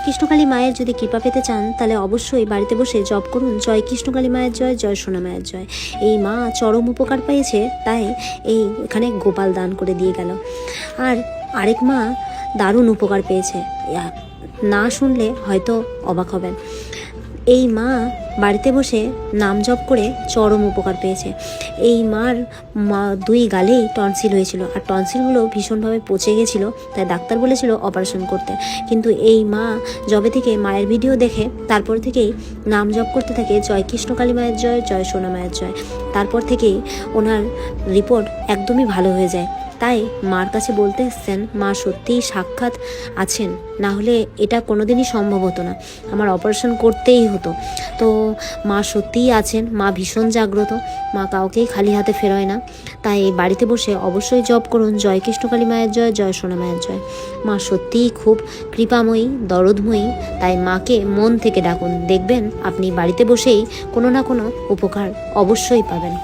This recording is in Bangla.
কৃষ্ণকালী মায়ের যদি কৃপা পেতে চান তাহলে অবশ্যই বাড়িতে বসে জপ করুন জয় কৃষ্ণকালী মায়ের জয়, জয় সোনা মায়ের জয়। এই মা চরম উপকার পেয়েছে, তাই এখানে গোপাল দান করে দিয়ে গেল। আর আরেক মা দারুণ উপকার পেয়েছে, না শুনলে হয়তো অবাক হবেন। এই মা বাড়িতে বসে নাম জপ করে চরম উপকার পেয়েছে। এই মার দুই গালেই টনসিল হয়েছিল, আর টনসিলগুলো ভীষণভাবে পচে গেছিলো, তাই ডাক্তার বলেছিল অপারেশন করতে। কিন্তু এই মা যবে থেকে মায়ের ভিডিও দেখে তারপর থেকেই নাম জপ করতে থাকে জয় কৃষ্ণকালী মায়ের জয়, জয় সোনা মায়ের জয়। তারপর থেকেই ওনার রিপোর্ট একদমই ভালো হয়ে যায়। তাই মার কাছে বলতে এসছেন মা সত্যিই সাক্ষাৎ আছেন, না হলে এটা কোনোদিনই সম্ভব হতো না, আমার অপারেশন করতেই হতো। তো মা সত্যিই আছেন, মা ভীষণ জাগ্রত, মা কাউকেই খালি হাতে ফেরোয় না। তাই বাড়িতে বসে অবশ্যই জপ করুন জয় কৃষ্ণকালী মায়ের জয়, জয় সোনা মায়ের জয়। মা সত্যিই খুব কৃপাময়ী, দরদময়ী, তাই মাকে মন থেকে ডাকুন, দেখবেন আপনি বাড়িতে বসেই কোনো না কোনো উপকার অবশ্যই পাবেন।